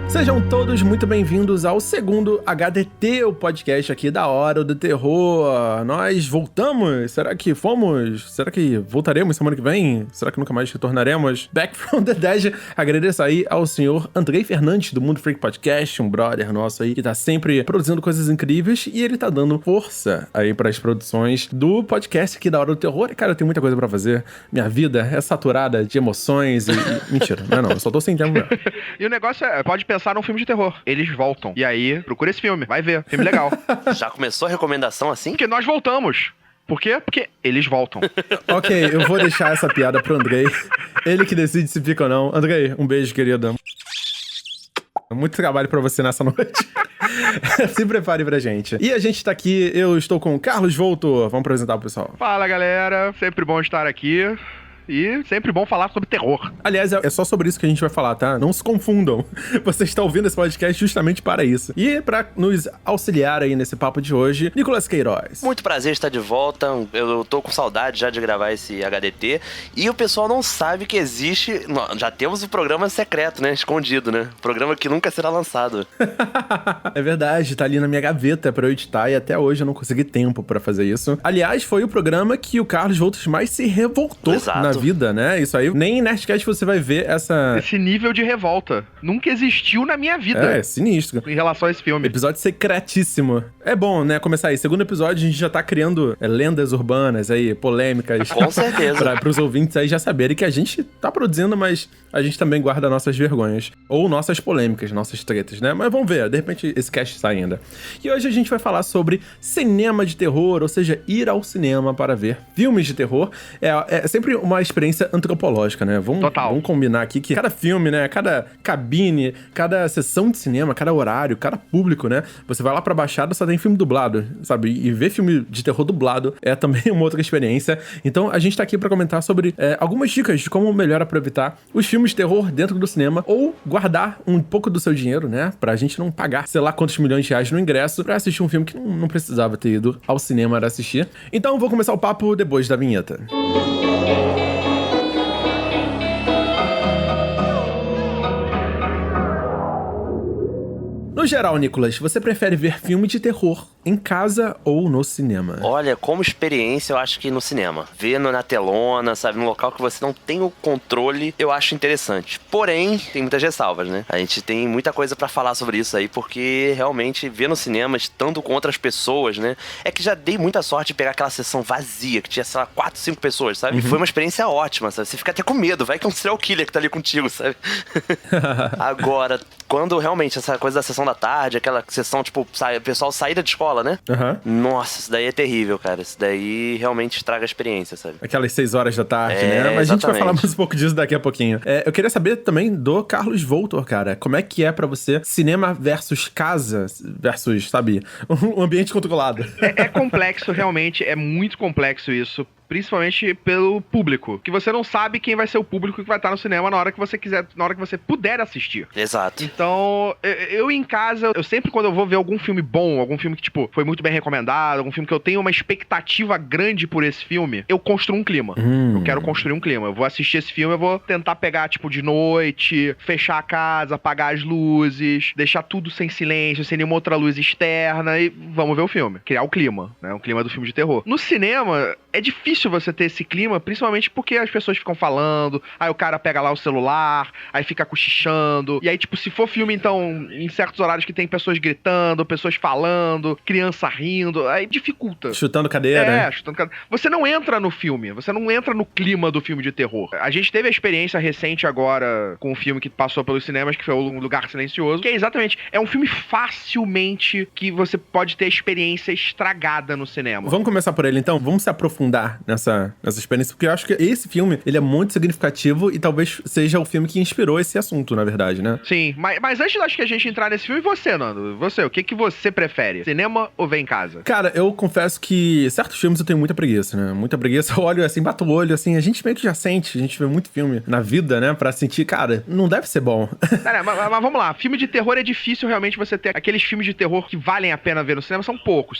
Sejam todos muito bem-vindos ao segundo HDT, o podcast aqui da Hora do Terror. Nós voltamos? Será que fomos? Será que voltaremos semana que vem? Será que nunca mais retornaremos? Back from the Dead. Agradeço aí ao senhor Andrei Fernandes, do Mundo Freak Podcast, um brother nosso aí, que tá sempre produzindo coisas incríveis, e ele tá dando força aí pras produções do podcast aqui da Hora do Terror. E, cara, eu tenho muita coisa pra fazer. Minha vida é saturada de emoções e... Mentira, não, eu só tô sem tempo mesmo. E o negócio é, pode pensar num filme de terror. Eles voltam. E aí, procura esse filme. Vai ver. Filme legal. Já começou a recomendação assim? Porque nós voltamos. Por quê? Porque eles voltam. Ok, eu vou deixar essa piada pro Andrei. Ele que decide se fica ou não. Andrei, um beijo, querido. Muito trabalho pra você nessa noite. Se prepare pra gente. E a gente tá aqui, eu estou com o Carlos Voltor. Vamos apresentar pro pessoal. Fala, galera. Sempre bom estar aqui. E sempre bom falar sobre terror. Aliás, é só sobre isso que a gente vai falar, tá? Não se confundam. Você está ouvindo esse podcast justamente para isso. E pra nos auxiliar aí nesse papo de hoje, Nicolas Queiroz. Muito prazer estar de volta. Eu tô com saudade já de gravar esse HDT. E o pessoal não sabe que existe... Já temos o programa secreto, né? Escondido, né? Programa que nunca será lançado. É verdade, tá ali na minha gaveta pra eu editar e até hoje eu não consegui tempo pra fazer isso. Aliás, foi o programa que o Carlos Voltor mais se revoltou na vida, né? Isso aí, nem em Nerdcast você vai ver esse nível de revolta. Nunca existiu na minha vida. É, sinistro. Em relação a esse filme. Episódio secretíssimo. É bom, né, começar aí. Segundo episódio, a gente já tá criando lendas urbanas aí, polêmicas. Com certeza. Pros ouvintes aí já saberem que a gente tá produzindo, mas a gente também guarda nossas vergonhas. Ou nossas polêmicas, nossas tretas, né? Mas vamos ver, de repente esse cast sai ainda. E hoje a gente vai falar sobre cinema de terror, ou seja, ir ao cinema para ver filmes de terror. É sempre uma experiência antropológica, né? Vamos combinar aqui que cada filme, né? Cada cabine, cada sessão de cinema, cada horário, cada público, né? Você vai lá pra Baixada, só tem filme dublado, sabe? E ver filme de terror dublado é também uma outra experiência. Então a gente tá aqui pra comentar sobre algumas dicas de como melhor aproveitar os filmes de terror dentro do cinema ou guardar um pouco do seu dinheiro, né? Pra gente não pagar, sei lá quantos milhões de reais no ingresso pra assistir um filme que não precisava ter ido ao cinema para assistir. Então vou começar o papo depois da vinheta. No geral, Nicolas, você prefere ver filme de terror em casa ou no cinema? Olha, como experiência, eu acho que no cinema. Ver na telona, sabe, num local que você não tem o controle, eu acho interessante. Porém, tem muitas ressalvas, né? A gente tem muita coisa pra falar sobre isso aí, porque realmente ver no cinema, estando com outras pessoas, né? É que já dei muita sorte de pegar aquela sessão vazia, que tinha, sei lá, 4, 5 pessoas, sabe? E foi uma experiência ótima, sabe? Você fica até com medo, vai que é um serial killer que tá ali contigo, sabe? Agora, quando realmente essa coisa da sessão da tarde, aquela sessão, tipo, o pessoal saída de escola, né? Nossa, isso daí é terrível, cara. Isso daí realmente estraga a experiência, sabe? Aquelas 6 horas da tarde, né? Mas exatamente. A gente vai falar mais um pouco disso daqui a pouquinho. Eu queria saber também do Carlos Voltor, cara. Como é que é pra você cinema versus casa versus, sabe, um ambiente controlado? É complexo, realmente. É muito complexo isso. Principalmente pelo público. Que você não sabe quem vai ser o público que vai estar no cinema na hora que você quiser, na hora que você puder assistir. Exato. Então, eu em casa, eu sempre quando eu vou ver algum filme bom, algum filme que, tipo, foi muito bem recomendado, algum filme que eu tenho uma expectativa grande por esse filme, eu construo um clima. Eu quero construir um clima. Eu vou assistir esse filme, eu vou tentar pegar, tipo, de noite, fechar a casa, apagar as luzes, deixar tudo sem silêncio, sem nenhuma outra luz externa e vamos ver o filme. Criar o clima, né? O clima do filme de terror. No cinema, é difícil você ter esse clima, principalmente porque as pessoas ficam falando, aí o cara pega lá o celular, aí fica cochichando, e aí, tipo, se for filme, então, em certos horários que tem pessoas gritando, pessoas falando, criança rindo, aí dificulta. Chutando cadeira. Chutando cadeira. Você não entra no filme, você não entra no clima do filme de terror. A gente teve a experiência recente agora com um filme que passou pelos cinemas, que foi O Lugar Silencioso, que é exatamente, é um filme facilmente que você pode ter experiência estragada no cinema. Vamos começar por ele, então? Vamos se aprofundar nessa experiência, porque eu acho que esse filme, ele é muito significativo e talvez seja o filme que inspirou esse assunto, na verdade, né? Sim, mas antes acho que a gente entrar nesse filme, você, Nando, o que você prefere? Cinema ou ver em casa? Cara, eu confesso que certos filmes eu tenho muita preguiça, né? Muita preguiça, eu olho assim, bato o olho, assim, a gente meio que já sente, a gente vê muito filme na vida, né? Pra sentir, cara, não deve ser bom. Mas vamos lá, filme de terror é difícil realmente você ter aqueles filmes de terror que valem a pena ver no cinema, são poucos.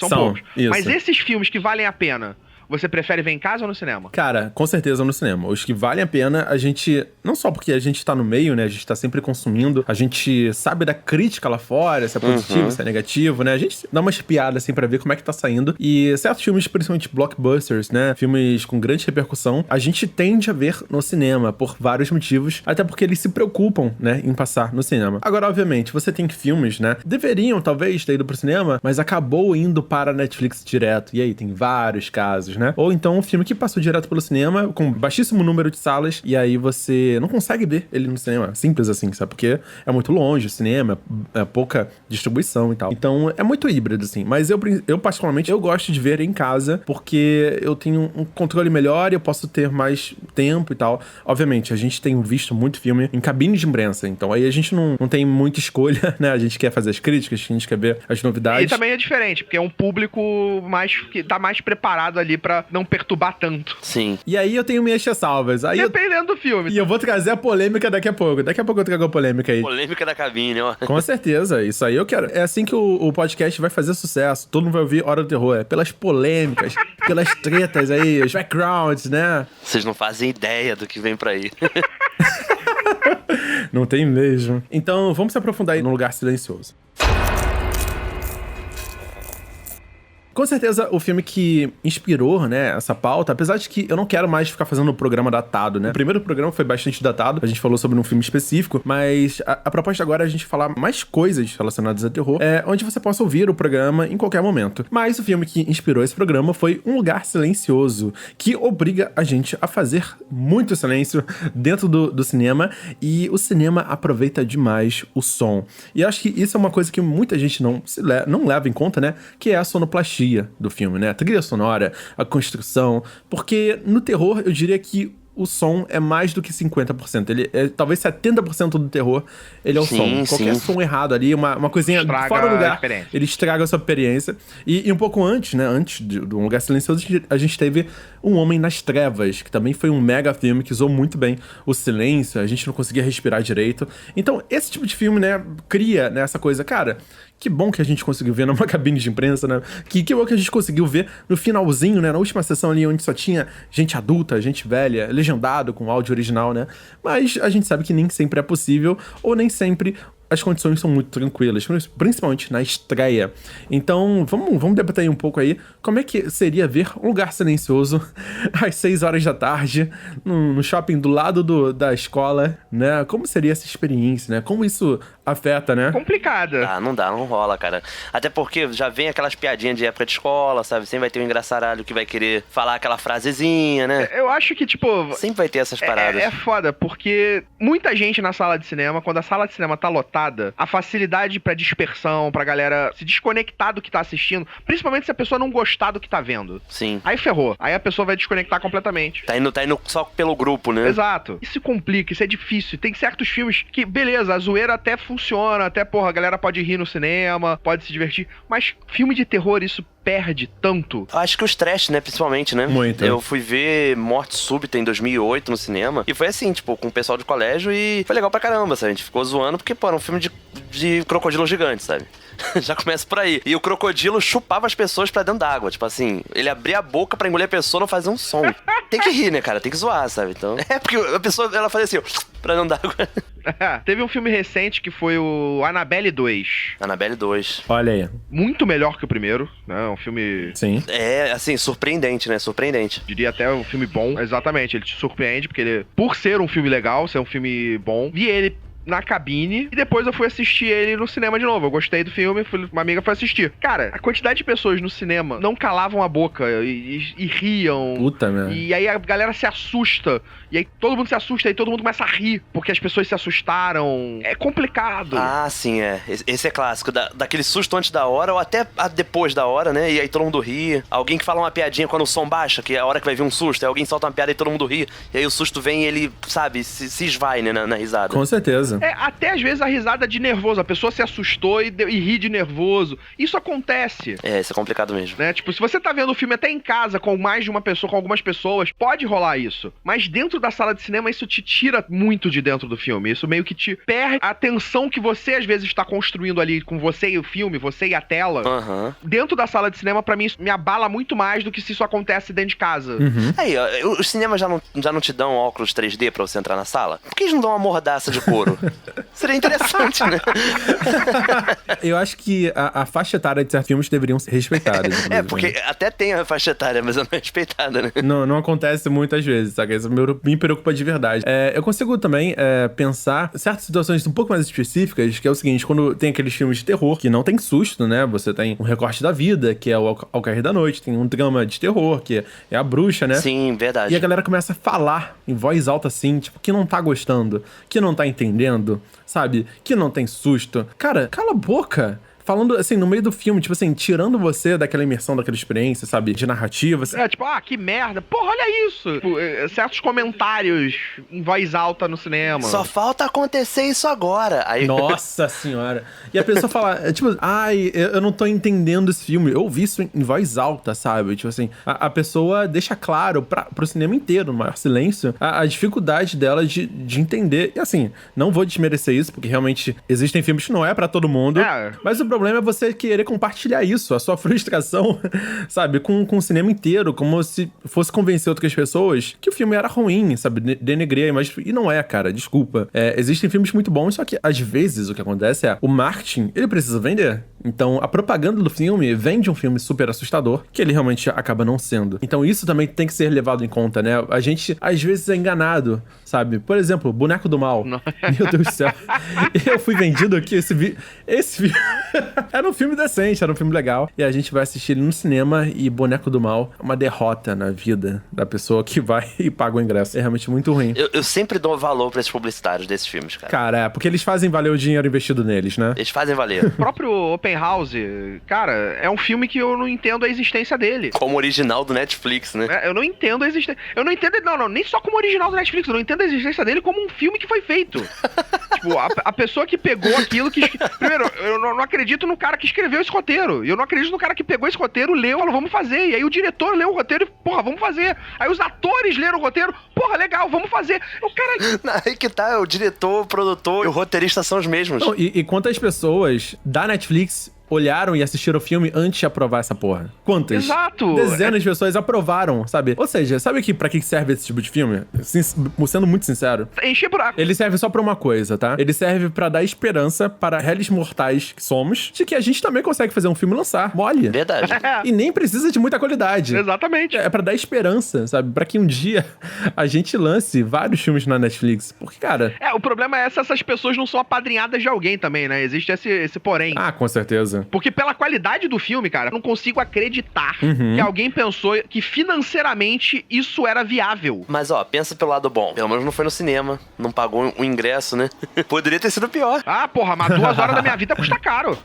Isso. Mas esses filmes que valem a pena, você prefere ver em casa ou no cinema? Cara, com certeza no cinema. Os que valem a pena, a gente... Não só porque a gente tá no meio, né? A gente tá sempre consumindo. A gente sabe da crítica lá fora, se é positivo, se é negativo, né? A gente dá uma espiada, assim, pra ver como é que tá saindo. E certos filmes, principalmente blockbusters, né? Filmes com grande repercussão, a gente tende a ver no cinema por vários motivos. Até porque eles se preocupam, né? Em passar no cinema. Agora, obviamente, você tem filmes, né? Deveriam, talvez, ter ido pro cinema, mas acabou indo para a Netflix direto. E aí, tem vários casos, né? Ou então um filme que passou direto pelo cinema, com baixíssimo número de salas, e aí você não consegue ver ele no cinema. Simples assim, sabe? Porque é muito longe o cinema, é pouca distribuição e tal. Então, é muito híbrido, assim. Mas eu particularmente, eu gosto de ver em casa, porque eu tenho um controle melhor e eu posso ter mais tempo e tal. Obviamente, a gente tem visto muito filme em cabine de imprensa, então aí a gente não tem muita escolha, né? A gente quer fazer as críticas, a gente quer ver as novidades. E também é diferente, porque é um público que tá mais preparado ali pra não perturbar tanto. Sim. E aí eu tenho minhas ressalvas. Dependendo do filme. E eu vou trazer a polêmica daqui a pouco. Daqui a pouco eu trago a polêmica aí. Polêmica da cabine, ó. Com certeza, isso aí eu quero. É assim que o podcast vai fazer sucesso. Todo mundo vai ouvir Hora do Terror. É pelas polêmicas, pelas tretas aí, os backgrounds, né? Vocês não fazem ideia do que vem pra aí. Não tem mesmo. Então, vamos se aprofundar aí num lugar silencioso. Com certeza, o filme que inspirou, né, essa pauta, apesar de que eu não quero mais ficar fazendo o programa datado, né? O primeiro programa foi bastante datado, a gente falou sobre um filme específico, mas a proposta agora é a gente falar mais coisas relacionadas a terror, onde você possa ouvir o programa em qualquer momento. Mas o filme que inspirou esse programa foi Um Lugar Silencioso, que obriga a gente a fazer muito silêncio dentro do cinema, e o cinema aproveita demais o som. E eu acho que isso é uma coisa que muita gente não leva em conta, né? Que é a sonoplastia do filme, né? A trilha sonora, a construção, porque no terror eu diria que o som é mais do que 50%. Ele é talvez 70% do terror, ele é o som. Qualquer som errado ali, uma coisinha fora do lugar, ele estraga a sua experiência. E um pouco antes, né? Antes do Um Lugar Silencioso, a gente teve Um Homem nas Trevas, que também foi um mega filme que usou muito bem o silêncio, a gente não conseguia respirar direito. Então, esse tipo de filme, né, cria, né, essa coisa, cara... Que bom que a gente conseguiu ver numa cabine de imprensa, né? Que bom que a gente conseguiu ver no finalzinho, né? Na última sessão ali, onde só tinha gente adulta, gente velha, legendado com áudio original, né? Mas a gente sabe que nem sempre é possível, ou nem sempre as condições são muito tranquilas, principalmente na estreia. Então, vamos debater aí um pouco aí como é que seria ver Um Lugar Silencioso às 6 horas da tarde, no shopping do lado da escola, né? Como seria essa experiência, né? Como isso afeta, né? Complicada. Ah, não rola, cara. Até porque já vem aquelas piadinhas de época de escola, sabe? Sempre vai ter um engraçaralho que vai querer falar aquela frasezinha, né? Eu acho que, tipo... Sempre vai ter essas paradas. É foda, porque muita gente na sala de cinema, quando a sala de cinema tá lotada, a facilidade pra dispersão, pra galera se desconectar do que tá assistindo, principalmente se a pessoa não gostar do que tá vendo. Sim. Aí ferrou. Aí a pessoa vai desconectar completamente. Tá indo só pelo grupo, né? Exato. Isso complica, isso é difícil. Tem certos filmes que, beleza, a zoeira até funciona, até, porra, a galera pode rir no cinema, pode se divertir, mas filme de terror, isso perde tanto. Acho que os trash, né, principalmente, né? Muito. Eu fui ver Morte Súbita em 2008 no cinema, e foi assim, tipo, com o pessoal de colégio, e foi legal pra caramba, sabe? A gente ficou zoando, porque, pô, era um filme de crocodilo gigante, sabe? Já começa por aí. E o crocodilo chupava as pessoas pra dentro d'água. Tipo assim, ele abria a boca pra engolir a pessoa, não fazia um som. Tem que rir, né, cara? Tem que zoar, sabe? Então... É porque a pessoa, ela fazia assim, pra dentro d'água. Teve um filme recente que foi o Annabelle 2. Annabelle 2. Olha aí. Muito melhor que o primeiro, né? Um filme... Sim. É, assim, surpreendente, né? Surpreendente. Diria até um filme bom. Exatamente, ele te surpreende, porque ele, por ser um filme legal, ser um filme bom, vi ele na cabine, e depois eu fui assistir ele no cinema de novo. Eu gostei do filme, uma amiga foi assistir. Cara, a quantidade de pessoas no cinema não calavam a boca e riam. Puta, né? E aí a galera se assusta. E aí todo mundo se assusta e todo mundo começa a rir, porque as pessoas se assustaram. É complicado. Ah, sim, é. Esse é clássico. Daquele susto antes da hora, ou até depois da hora, né? E aí todo mundo ri. Alguém que fala uma piadinha quando o som baixa, que é a hora que vai vir um susto. Aí alguém solta uma piada e todo mundo ri. E aí o susto vem e ele, sabe, se esvai, né, na risada. Com certeza. Até às vezes a risada de nervoso. A pessoa se assustou e ri de nervoso. Isso acontece. Isso é complicado mesmo. Né? Tipo, se você tá vendo o filme até em casa com mais de uma pessoa, com algumas pessoas, pode rolar isso. Mas dentro da sala de cinema, isso te tira muito de dentro do filme. Isso meio que te perde a tensão que você às vezes está construindo ali com você e o filme, você e a tela. Dentro da sala de cinema, pra mim, isso me abala muito mais do que se isso acontece dentro de casa. Aí, ó, os cinemas já não te dão óculos 3D pra você entrar na sala? Por que eles não dão uma mordaça de couro? Seria interessante, né? Eu acho que a faixa etária de certos filmes deveriam ser respeitadas. Porque até tem a faixa etária, mas não é respeitada, né? Não acontece muitas vezes, sabe? Isso me preocupa de verdade. Eu consigo também pensar certas situações um pouco mais específicas, que é o seguinte, quando tem aqueles filmes de terror, que não tem susto, né? Você tem um recorte da vida, que é o Ao Cair da Noite, tem um drama de terror, que é a bruxa, né? Sim, verdade. E a galera começa a falar em voz alta assim, tipo, que não tá gostando, que não tá entendendo, sabe? Que não tem susto. Cara, cala a boca. Falando, assim, no meio do filme, tipo assim, tirando você daquela imersão, daquela experiência, sabe? De narrativa. Assim. Tipo, que merda. Porra, olha isso. Tipo, certos comentários em voz alta no cinema. Só falta acontecer isso agora. Aí... Nossa senhora. E a pessoa fala, tipo, eu não tô entendendo esse filme. Eu ouvi isso em voz alta, sabe? Tipo assim, a pessoa deixa claro pro cinema inteiro, no maior silêncio, a dificuldade dela de entender. E assim, não vou desmerecer isso, porque realmente existem filmes que não é pra todo mundo. Mas o problema é você querer compartilhar isso, a sua frustração, sabe, com o cinema inteiro, como se fosse convencer outras pessoas que o filme era ruim, sabe, denegrir a imagem. E não é, cara, desculpa. Existem filmes muito bons, só que às vezes o que acontece é o marketing, ele precisa vender. Então, a propaganda do filme vende um filme super assustador, que ele realmente acaba não sendo. Então, isso também tem que ser levado em conta, né? A gente, às vezes, é enganado, sabe? Por exemplo, Boneco do Mal. Não. Meu Deus do céu. Eu fui vendido aqui, esse filme... Era um filme decente, era um filme legal. E a gente vai assistir ele no cinema e Boneco do Mal é uma derrota na vida da pessoa que vai e paga o ingresso. É realmente muito ruim. Eu sempre dou valor pra esses publicitários desses filmes, cara. Cara, porque eles fazem valer o dinheiro investido neles, né? Eles fazem valer. O próprio Open House, cara, é um filme que eu não entendo a existência dele. Como original do Netflix, né? Eu não entendo a existência... Eu não entendo... Não, nem só como original do Netflix. Eu não entendo a existência dele como um filme que foi feito. Tipo, a pessoa que pegou aquilo que... Primeiro, eu não acredito no cara que escreveu esse roteiro. E eu não acredito no cara que pegou esse roteiro, leu, falou, vamos fazer. E aí o diretor leu o roteiro e, porra, vamos fazer. Aí os atores leram o roteiro, porra, legal, vamos fazer. O cara... Aí que tá, o diretor, o produtor e o roteirista são os mesmos. Não, e quantas pessoas da Netflix olharam e assistiram o filme antes de aprovar essa porra? Quantas? Exato! Dezenas de pessoas aprovaram, sabe? Ou seja, sabe pra que serve esse tipo de filme? Sendo muito sincero. Encher buraco. Ele serve só pra uma coisa, tá? Ele serve pra dar esperança para réis mortais que somos, de que a gente também consegue fazer um filme e lançar. Mole. Verdade. E nem precisa de muita qualidade. Exatamente. É pra dar esperança, sabe? Pra que um dia a gente lance vários filmes na Netflix. Porque, cara... o problema é se essas pessoas não são apadrinhadas de alguém também, né? Existe esse porém. Com certeza. Porque pela qualidade do filme, cara, eu não consigo acreditar que alguém pensou que financeiramente isso era viável. Mas, pensa pelo lado bom. Pelo menos não foi no cinema, não pagou o ingresso, né? Poderia ter sido pior. Porra, mas 2 horas da minha vida custa caro.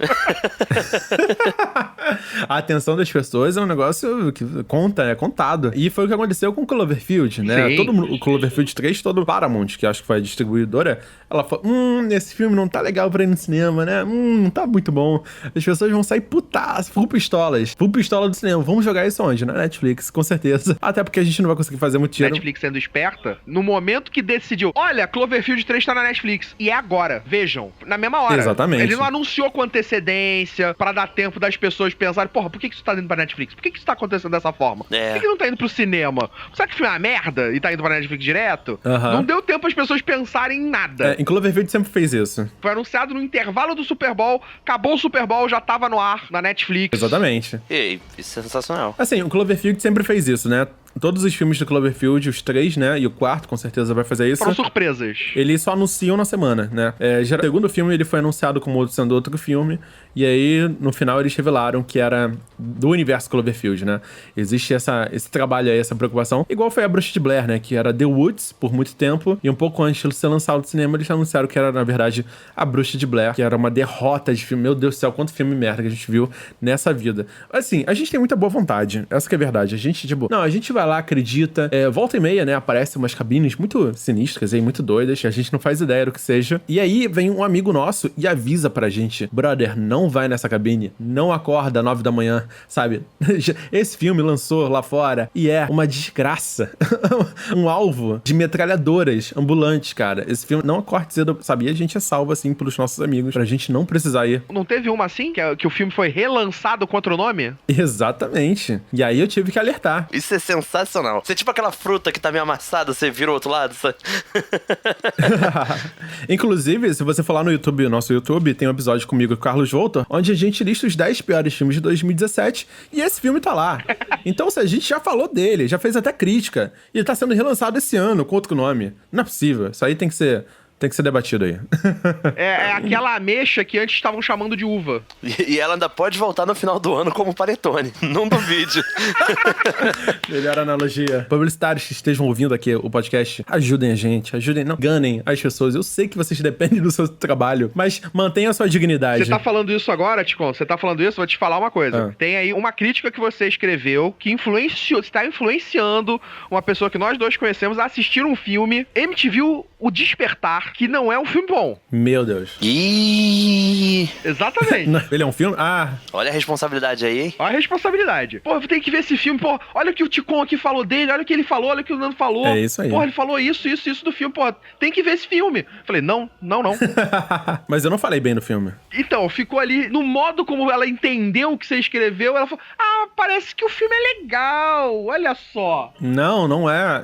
A atenção das pessoas é um negócio que é contado. E foi o que aconteceu com o Cloverfield, né? Sim. Todo o Cloverfield 3, todo o Paramount, que acho que foi a distribuidora, ela falou, esse filme não tá legal pra ir no cinema, né? Não tá muito bom. As pessoas vão sair putaças, full pistola do cinema. Vamos jogar isso onde? Na Netflix, com certeza. Até porque a gente não vai conseguir fazer muito dinheiro. Netflix sendo esperta, no momento que decidiu, olha, Cloverfield 3 tá na Netflix. E é agora, vejam. Na mesma hora. Exatamente. Ele não anunciou com antecedência pra dar tempo das pessoas pensarem, porra, por que isso tá indo pra Netflix? Por que isso tá acontecendo dessa forma? Por que não tá indo pro cinema? Será que o filme é uma merda e tá indo pra Netflix direto? Não deu tempo as pessoas pensarem em nada. Em Cloverfield sempre fez isso. Foi anunciado no intervalo do Super Bowl, acabou o Super Bowl, já tava no ar, na Netflix. Exatamente. E isso é sensacional. Assim, o Cloverfield sempre fez isso, né? Todos os filmes do Cloverfield, os 3, né? E o 4, com certeza, vai fazer isso. Foram surpresas. Eles só anunciam na semana, né? O segundo filme, ele foi anunciado como sendo outro filme. E aí, no final, eles revelaram que era do universo Cloverfield, né? Existe esse trabalho aí, essa preocupação. Igual foi a Bruxa de Blair, né? Que era The Woods, por muito tempo. E um pouco antes de ser lançado no cinema, eles anunciaram que era, na verdade, a Bruxa de Blair. Que era uma derrota de filme. Meu Deus do céu, quanto filme merda que a gente viu nessa vida. Assim, a gente tem muita boa vontade. Essa que é a verdade. A gente, tipo... Não, a gente vai vai lá, acredita. Volta e meia, né, aparecem umas cabines muito sinistras aí, muito doidas, que a gente não faz ideia do que seja. E aí vem um amigo nosso e avisa pra gente: brother, não vai nessa cabine, não acorda às 9 da manhã, sabe? Esse filme lançou lá fora e é uma desgraça. Um alvo de metralhadoras ambulantes, cara. Esse filme não acorde cedo, sabe? E a gente é salvo, assim, pelos nossos amigos, pra gente não precisar ir. Não teve uma assim, que o filme foi relançado com outro nome? Exatamente. E aí eu tive que alertar. Isso é sensacional. Você é tipo aquela fruta que tá meio amassada, você vira o outro lado, sabe? Inclusive, se você for lá no YouTube, nosso YouTube, tem um episódio comigo e o Carlos Voltor, onde a gente lista os 10 piores filmes de 2017 e esse filme tá lá. Então, se a gente já falou dele, já fez até crítica, e ele tá sendo relançado esse ano com outro nome. Não é possível. Isso aí tem que ser debatido aí. É aquela ameixa que antes estavam chamando de uva. E ela ainda pode voltar no final do ano como panetone. Não duvide. Melhor analogia. Publicitários que estejam ouvindo aqui o podcast, ajudem a gente. Não enganem as pessoas. Eu sei que vocês dependem do seu trabalho, mas mantenha a sua dignidade. Você tá falando isso agora, Ticon? Você tá falando isso? Vou te falar uma coisa. Tem aí uma crítica que você escreveu que está influenciando uma pessoa que nós dois conhecemos a assistir um filme MTV O Despertar, que não é um filme bom. Meu Deus. Ih! Exatamente. Ele é um filme? Olha a responsabilidade aí, hein? Olha a responsabilidade. Pô, eu tenho que ver esse filme. Pô, olha o que o Ticon aqui falou dele, olha o que ele falou, olha o que o Nando falou. É isso aí. Pô, ele falou isso do filme. Pô, tem que ver esse filme. Falei, não. Mas eu não falei bem do filme. Então, ficou ali, no modo como ela entendeu o que você escreveu, ela falou, parece que o filme é legal, olha só. Não é.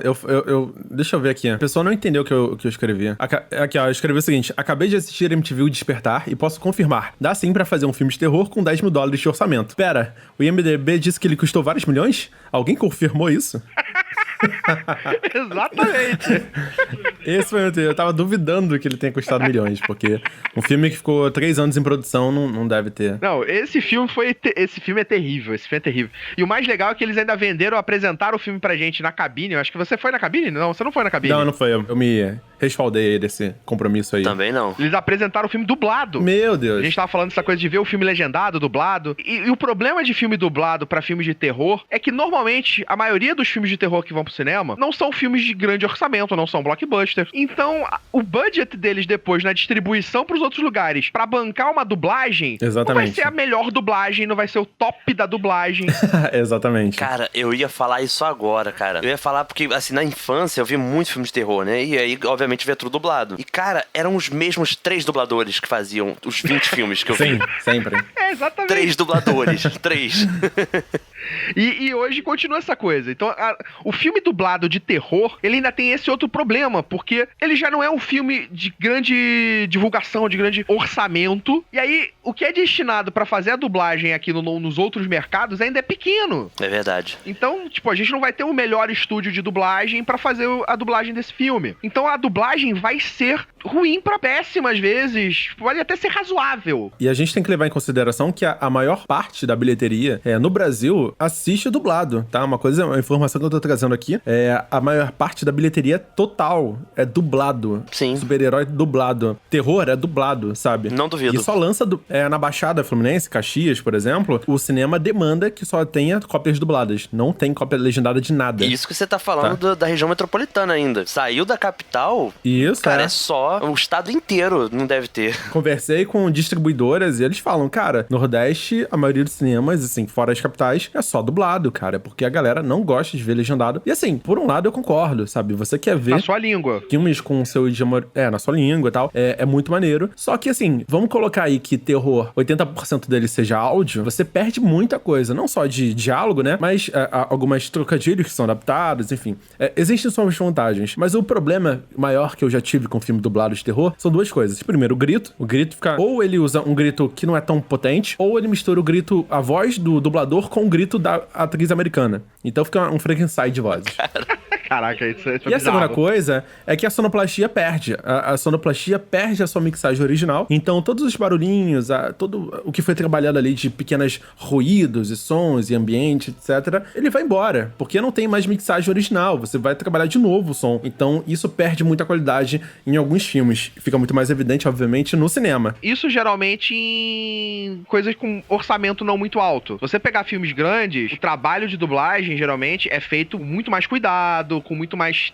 Deixa eu ver aqui. A pessoa não entendeu o que eu escrevi. Aqui, ó, eu escrevi o seguinte: acabei de assistir MTV O Despertar e posso confirmar. Dá sim pra fazer um filme de terror com $10 mil de orçamento. Pera, o IMDb disse que ele custou vários milhões? Alguém confirmou isso? Exatamente. Esse foi o eu tava duvidando que ele tenha custado milhões, porque um filme que ficou 3 anos em produção não deve ter. Não, esse filme é terrível, esse filme é terrível. E o mais legal é que eles ainda apresentaram o filme pra gente na cabine. Eu acho que você foi na cabine? Não, você não foi na cabine. Não foi. Eu me respaldei desse compromisso aí. Também não. Eles apresentaram o filme dublado. Meu Deus. A gente tava falando dessa coisa de ver o filme legendado, dublado. E o problema de filme dublado pra filme de terror é que normalmente a maioria dos filmes de terror que vão pro cinema não são filmes de grande orçamento, não são blockbusters. Então, o budget deles depois na distribuição pros outros lugares pra bancar uma dublagem, exatamente, não vai ser a melhor dublagem, não vai ser o top da dublagem. Exatamente. Cara, eu ia falar isso agora, cara. Eu ia falar porque, assim, na infância eu vi muitos filmes de terror, né? E aí, obviamente, via tudo dublado. E, cara, eram os mesmos 3 dubladores que faziam os 20 filmes que eu vi. Sim, sempre. Exatamente. 3 dubladores. 3. E hoje continua essa coisa. Então, o filme dublado de terror, ele ainda tem esse outro problema, porque ele já não é um filme de grande divulgação, de grande orçamento. E aí, o que é destinado pra fazer a dublagem aqui nos outros mercados ainda é pequeno. É verdade. Então, tipo, a gente não vai ter o melhor estúdio de dublagem pra fazer a dublagem desse filme. Então, a dublagem vai ser ruim pra péssima às vezes. Pode até ser razoável. E a gente tem que levar em consideração que a maior parte da bilheteria no Brasil assiste dublado, tá? Uma informação que eu tô trazendo aqui a maior parte da bilheteria total é dublado. Sim. Super-herói dublado. Terror é dublado, sabe? Não duvido. E só lança na Baixada Fluminense, Caxias, por exemplo, o cinema demanda que só tenha cópias dubladas. Não tem cópia legendada de nada. Isso que você tá falando da região metropolitana ainda. Saiu da capital, isso, cara, é só o estado inteiro não deve ter. Conversei com distribuidoras e eles falam, cara, Nordeste, a maioria dos cinemas, assim, fora as capitais, é só dublado, cara, porque a galera não gosta de ver legendado. E assim, por um lado eu concordo, sabe? Você quer ver... Na sua língua. Filmes com o seu idioma... na sua língua e tal. É muito maneiro. Só que assim, vamos colocar aí que terror, 80% dele seja áudio, você perde muita coisa. Não só de diálogo, né? Mas algumas trocadilhos que são adaptados, enfim. Existem suas vantagens. Mas o problema maior que eu já tive com filme dublado de terror são duas coisas. Primeiro, o grito. O grito fica... Ou ele usa um grito que não é tão potente, ou ele mistura o grito, a voz do dublador com o grito da atriz americana. Então fica um Frankenstein de vozes. Caraca, isso é E a bizarro. segunda coisa é que a sonoplastia perde. A sonoplastia perde a sua mixagem original. Então, todos os barulhinhos, todo o que foi trabalhado ali de pequenos ruídos e sons e ambiente, etc., ele vai embora. Porque não tem mais mixagem original. Você vai trabalhar de novo o som. Então, isso perde muita qualidade em alguns filmes. Fica muito mais evidente, obviamente, no cinema. Isso geralmente em coisas com orçamento não muito alto. Se você pegar filmes grandes, o trabalho de dublagem, geralmente, é feito com muito mais cuidado, com muito mais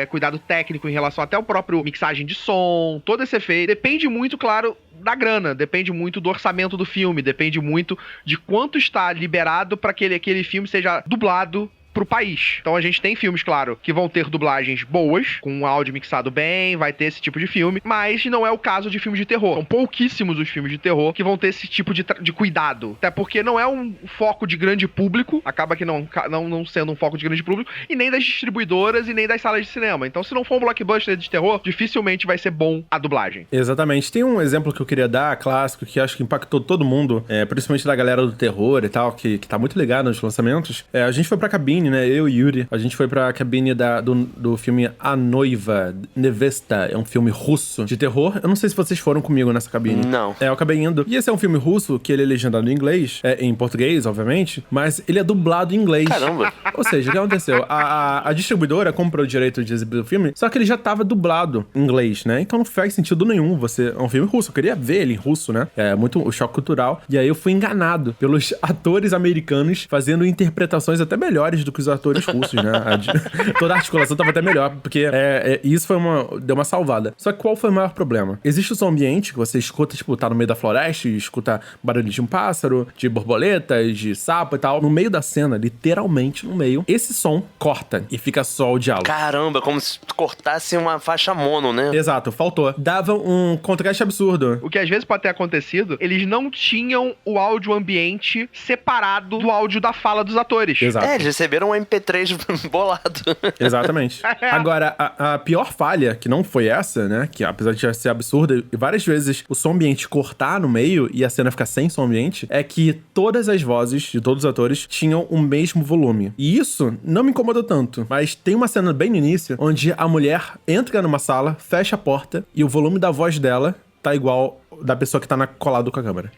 cuidado técnico em relação até o próprio mixagem de som, todo esse efeito. Depende muito, claro, da grana, depende muito do orçamento do filme, depende muito de quanto está liberado para que aquele filme seja dublado pro país. Então a gente tem filmes, claro, que vão ter dublagens boas, com um áudio mixado bem, vai ter esse tipo de filme, mas não é o caso de filmes de terror. São pouquíssimos os filmes de terror que vão ter esse tipo de cuidado. Até porque não é um foco de grande público, acaba que não sendo um foco de grande público, e nem das distribuidoras e nem das salas de cinema. Então se não for um blockbuster de terror, dificilmente vai ser bom a dublagem. Exatamente. Tem um exemplo que eu queria dar, clássico, que acho que impactou todo mundo, principalmente da galera do terror e tal, que tá muito ligado nos lançamentos. A gente foi pra cabine, né? Eu e Yuri, a gente foi pra cabine do filme A Noiva, Nevesta. É um filme russo de terror. Eu não sei se vocês foram comigo nessa cabine. Não. Eu acabei indo. E esse é um filme russo, que ele é legendado em inglês, em português, obviamente, mas ele é dublado em inglês. Caramba. Ou seja, o que aconteceu? A distribuidora comprou o direito de exibir o filme, só que ele já tava dublado em inglês, né? Então não faz sentido nenhum é um filme russo. Eu queria ver ele em russo, né? É muito o choque cultural. E aí eu fui enganado pelos atores americanos fazendo interpretações até melhores do que os atores russos, né? Toda a articulação tava até melhor, porque isso deu uma salvada. Só que qual foi o maior problema? Existe o som ambiente que você escuta, tipo, tá no meio da floresta e escuta barulho de um pássaro, de borboletas, de sapo e tal. No meio da cena, literalmente no meio, esse som corta e fica só o diálogo. Caramba, como se cortasse uma faixa mono, né? Exato, faltou. Dava um contraste absurdo. O que às vezes pode ter acontecido, eles não tinham o áudio ambiente separado do áudio da fala dos atores. Exato. Eles receberam um MP3 bolado. Exatamente. Agora, a pior falha, que não foi essa, né? Que apesar de já ser absurda, e várias vezes o som ambiente cortar no meio e a cena ficar sem som ambiente, é que todas as vozes de todos os atores tinham o mesmo volume. E isso não me incomodou tanto, mas tem uma cena bem no início, onde a mulher entra numa sala, fecha a porta, e o volume da voz dela tá igual da pessoa que tá colado com a câmera.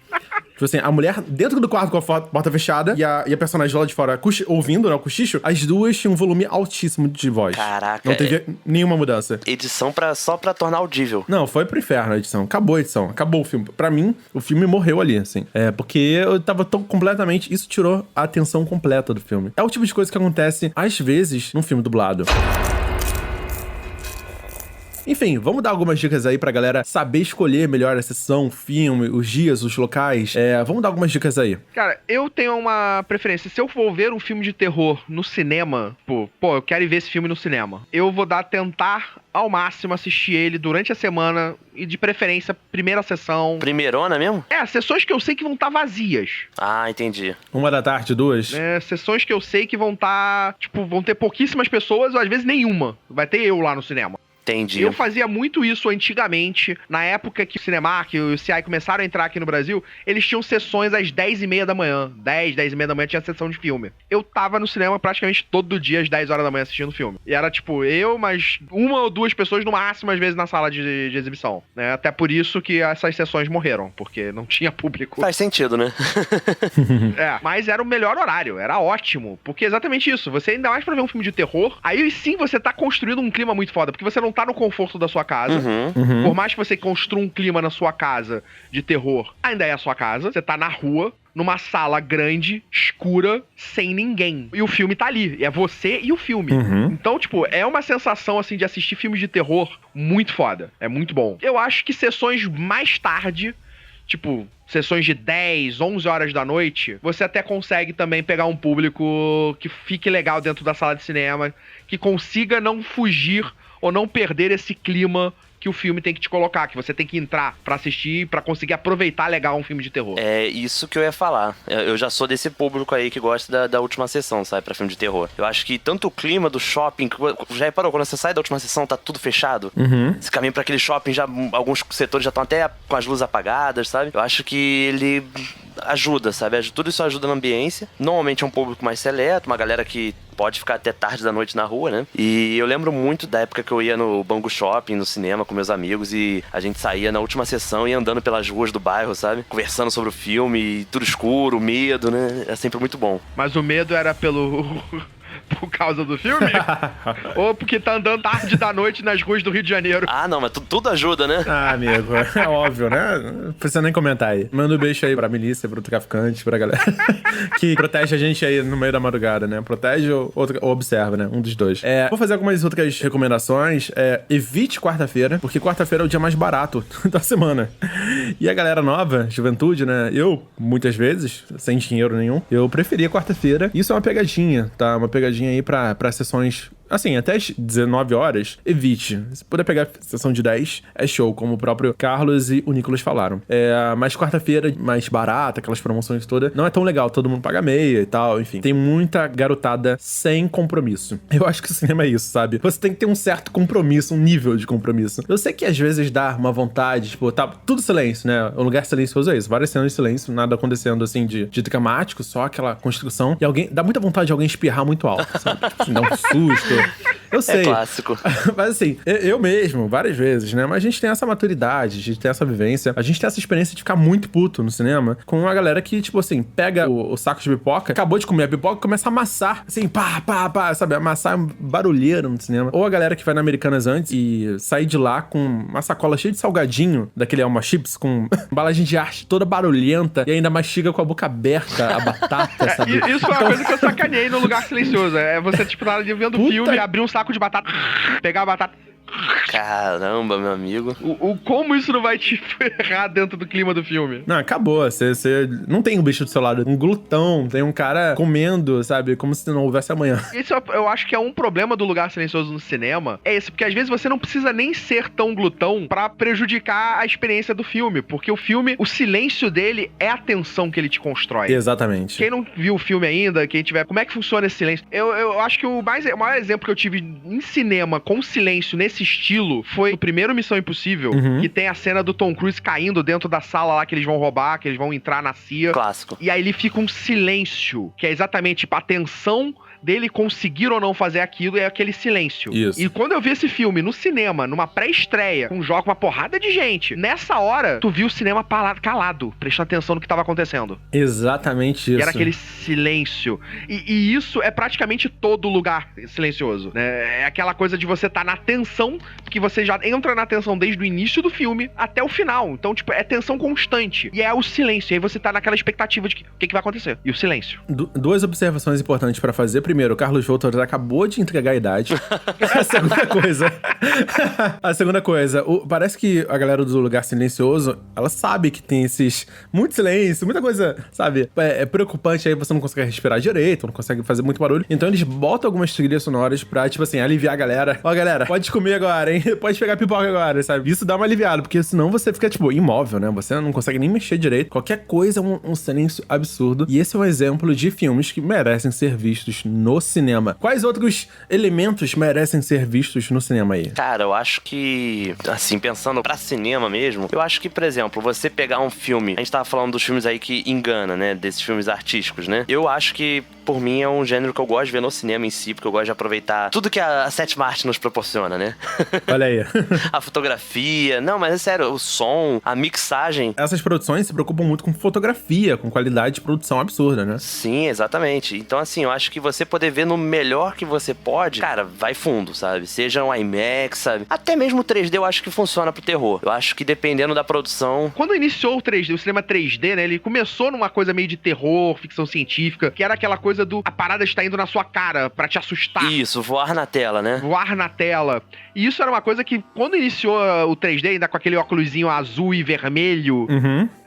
Tipo assim, a mulher dentro do quarto com a porta fechada e a personagem lá de fora ouvindo, né, o cochicho, as duas tinham um volume altíssimo de voz. Caraca. Não teve nenhuma mudança. Edição só pra tornar audível. Não, foi pro inferno a edição. Acabou a edição. Acabou o filme. Pra mim, o filme morreu ali, assim. Porque eu tava tão completamente... Isso tirou a atenção completa do filme. É o tipo de coisa que acontece, às vezes, num filme dublado. Enfim, vamos dar algumas dicas aí pra galera saber escolher melhor a sessão, o filme, os dias, os locais. Vamos dar algumas dicas aí. Cara, eu tenho uma preferência. Se eu for ver um filme de terror no cinema, eu quero ir ver esse filme no cinema. Eu vou tentar ao máximo assistir ele durante a semana e de preferência, primeira sessão. Primeirona mesmo? Sessões que eu sei que vão estar vazias. Ah, entendi. 1h da tarde, 2? Sessões que eu sei que vão estar, vão ter pouquíssimas pessoas ou às vezes nenhuma. Vai ter eu lá no cinema. Entendi. Eu fazia muito isso antigamente, na época que o Cinemark e o CI começaram a entrar aqui no Brasil, eles tinham sessões às 10h30 da manhã. 10h30 da manhã tinha sessão de filme. Eu tava no cinema praticamente todo dia às 10 horas da manhã assistindo filme. E era eu, mas uma ou duas pessoas no máximo, às vezes, na sala de exibição. Né? Até por isso que essas sessões morreram, porque não tinha público. Faz sentido, né? Mas era o melhor horário, era ótimo. Porque é exatamente isso, você ainda mais pra ver um filme de terror, aí sim você tá construindo um clima muito foda, porque você não tá no conforto da sua casa. Uhum. Por mais que você construa um clima na sua casa de terror, ainda é a sua casa. Você tá na rua, numa sala grande, escura, sem ninguém. E o filme tá ali. É você e o filme. Uhum. Então, é uma sensação, assim, de assistir filmes de terror muito foda. É muito bom. Eu acho que sessões mais tarde, sessões de 10, 11 horas da noite, você até consegue também pegar um público que fique legal dentro da sala de cinema, que consiga não fugir ou não perder esse clima que o filme tem que te colocar, que você tem que entrar pra assistir, pra conseguir aproveitar legal um filme de terror. É isso que eu ia falar. Eu já sou desse público aí que gosta da última sessão, sabe, pra filme de terror. Eu acho que tanto o clima do shopping, já reparou, quando você sai da última sessão, tá tudo fechado? Uhum. Você caminha pra aquele shopping, alguns setores já estão até com as luzes apagadas, sabe? Eu acho que ele ajuda, sabe? Tudo isso ajuda na ambiência. Normalmente é um público mais seleto, uma galera que pode ficar até tarde da noite na rua, né? E eu lembro muito da época que eu ia no Bangu Shopping, no cinema, com meus amigos, e a gente saía na última sessão e andando pelas ruas do bairro, sabe? Conversando sobre o filme, e tudo escuro, medo, né? É sempre muito bom. Mas o medo era por causa do filme? Ou porque tá andando tarde da noite nas ruas do Rio de Janeiro? Ah, não, mas tudo ajuda, né? Ah, amigo, é óbvio, né? Não precisa nem comentar aí. Manda um beijo aí pra milícia, pro traficante, pra galera que protege a gente aí no meio da madrugada, né? Protege ou observa, né? Um dos dois. Vou fazer algumas outras recomendações. Evite quarta-feira, porque quarta-feira é o dia mais barato da semana. E a galera nova, juventude, né? Eu, muitas vezes, sem dinheiro nenhum, eu preferia quarta-feira. Isso é uma pegadinha, tá? Uma pegadinha aí pra sessões, assim, até as 19 horas, evite. Se puder pegar a sessão de 10, é show, como o próprio Carlos e o Nicolas falaram. Mas quarta-feira, mais barata, aquelas promoções todas, não é tão legal, todo mundo paga meia e tal, enfim. Tem muita garotada sem compromisso. Eu acho que o cinema é isso, sabe? Você tem que ter um certo compromisso, um nível de compromisso. Eu sei que às vezes dá uma vontade, tipo, tá tudo silêncio, né? O lugar silencioso é isso, várias cenas de silêncio, nada acontecendo, assim, de dramático, só aquela construção. E alguém, dá muita vontade de alguém espirrar muito alto, sabe? Tipo, dá um susto. Eu sei. É clássico. Mas assim, eu mesmo, várias vezes, né? Mas a gente tem essa maturidade, a gente tem essa vivência, a gente tem essa experiência de ficar muito puto no cinema com uma galera que, tipo assim, pega o saco de pipoca, acabou de comer a pipoca e começa a amassar, assim, pá, sabe? Amassar barulheiro no cinema. Ou a galera que vai na Americanas antes e sai de lá com uma sacola cheia de salgadinho, daquele Alma Chips, com embalagem de arte toda barulhenta e ainda mastiga com a boca aberta a batata, sabe? Isso foi uma coisa que eu sacaneei no Lugar Silencioso. É você, tipo, na hora de vendo o filme, abrir um saco de batata, pegar a batata. Caramba, meu amigo. Como isso não vai te ferrar dentro do clima do filme? Não, acabou. Você não tem um bicho do seu lado, um glutão, tem um cara comendo, sabe? Como se não houvesse amanhã. Isso eu acho que é um problema do Lugar Silencioso no cinema. É esse, porque às vezes você não precisa nem ser tão glutão pra prejudicar a experiência do filme. Porque o filme, o silêncio dele é a tensão que ele te constrói. Exatamente. Quem não viu o filme ainda, quem tiver... Como é que funciona esse silêncio? Eu acho que o maior exemplo que eu tive em cinema com silêncio nesse estilo foi o primeiro Missão Impossível, que tem a cena do Tom Cruise caindo dentro da sala lá que eles vão roubar, que eles vão entrar na CIA. Clássico. E aí ele fica um silêncio, que é exatamente tipo, a tensão dele conseguir ou não fazer aquilo é aquele silêncio. Isso. E quando eu vi esse filme no cinema, numa pré-estreia, com uma porrada de gente, nessa hora, tu viu o cinema calado, prestando atenção no que tava acontecendo. Exatamente isso. E era aquele silêncio. E isso é praticamente todo lugar silencioso, né? É aquela coisa de você tá na tensão, que você já entra na tensão desde o início do filme até o final. Então, tipo, é tensão constante. E é o silêncio. E aí você tá naquela expectativa de o que vai acontecer. E o silêncio. Duas observações importantes pra fazer. Primeiro, o Carlos Voltor acabou de entregar a idade. A segunda coisa, parece que a galera do Lugar Silencioso, ela sabe que tem muito silêncio, muita coisa, sabe? É preocupante, aí você não consegue respirar direito, não consegue fazer muito barulho. Então eles botam algumas trilhas sonoras pra, tipo assim, aliviar a galera. Ó, galera, pode comer agora, hein? Pode pegar pipoca agora, sabe? Isso dá uma aliviada, porque senão você fica, tipo, imóvel, né? Você não consegue nem mexer direito. Qualquer coisa é um silêncio absurdo. E esse é um exemplo de filmes que merecem ser vistos no cinema. Quais outros elementos merecem ser vistos no cinema aí? Cara, eu acho que, assim, pensando pra cinema mesmo, eu acho que, por exemplo, você pegar um filme, a gente tava falando dos filmes aí que engana, né, desses filmes artísticos, né? Eu acho que, por mim, é um gênero que eu gosto de ver no cinema em si, porque eu gosto de aproveitar tudo que a sétima arte nos proporciona, né? Olha aí. A fotografia, não, mas é sério, o som, a mixagem. Essas produções se preocupam muito com fotografia, com qualidade de produção absurda, né? Sim, exatamente. Então, assim, eu acho que você poder ver no melhor que você pode, cara, vai fundo, sabe? Seja um IMAX, sabe? Até mesmo o 3D eu acho que funciona pro terror. Eu acho que dependendo da produção... Quando iniciou o 3D, o cinema 3D, né, ele começou numa coisa meio de terror, ficção científica, que era aquela coisa a parada está indo na sua cara pra te assustar. Isso, voar na tela, né? Voar na tela. E isso era uma coisa que, quando iniciou o 3D, ainda com aquele óculosinho azul e vermelho...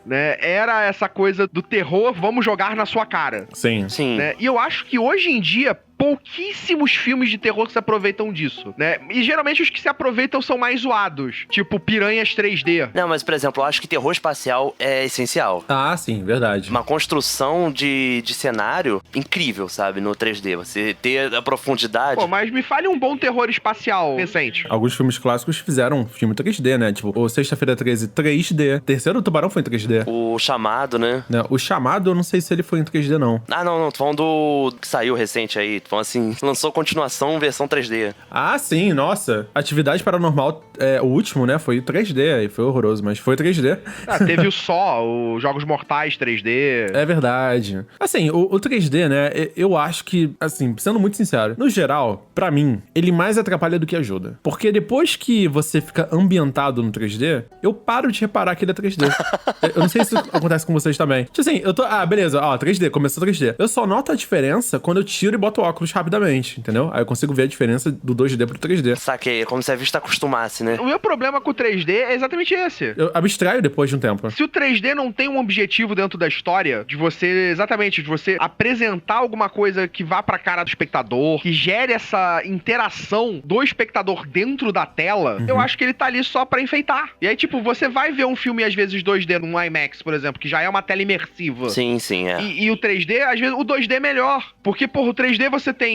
Né? Era essa coisa do terror, vamos jogar na sua cara. Sim. Sim. Né? E eu acho que hoje em dia, pouquíssimos filmes de terror que se aproveitam disso, né? E geralmente os que se aproveitam são mais zoados, tipo Piranhas 3D. Não, mas, por exemplo, eu acho que terror espacial é essencial. Ah, sim, verdade. Uma construção de cenário incrível, sabe? No 3D. Você ter a profundidade. Pô, mas me fale um bom terror espacial recente. Alguns filmes clássicos fizeram filme 3D, né? Tipo, o Sexta-feira 13, 3D. Terceiro Tubarão foi em 3D. O Chamado, né? O Chamado, eu não sei se ele foi em 3D, não. Ah, não. Tô falando do que saiu recente aí. Tô falando assim, lançou continuação versão 3D. Ah, sim, nossa. Atividade Paranormal, o último, né? Foi 3D, aí foi horroroso, mas foi 3D. Ah, teve o os Jogos Mortais 3D. É verdade. Assim, o 3D, né? Eu acho que, assim, sendo muito sincero, no geral, pra mim, ele mais atrapalha do que ajuda. Porque depois que você fica ambientado no 3D, eu paro de reparar que ele é 3D. Eu não sei se isso acontece com vocês também. Tipo assim, eu tô... Ah, beleza, 3D, começou 3D. Eu só noto a diferença quando eu tiro e boto o óculos rapidamente, entendeu? Aí eu consigo ver a diferença do 2D pro 3D. Saquei, é como se a vista acostumasse, né? O meu problema com o 3D é exatamente esse. Eu abstraio depois de um tempo. Se o 3D não tem um objetivo dentro da história, de você apresentar alguma coisa que vá pra cara do espectador, que gere essa interação do espectador dentro da tela, eu acho que ele tá ali só pra enfeitar. E aí, tipo, você vai ver um filme, às vezes, 2D num IMAX, por exemplo, que já é uma tela imersiva. Sim, é. E o 3D, às vezes, o 2D é melhor. Porque, porra, o 3D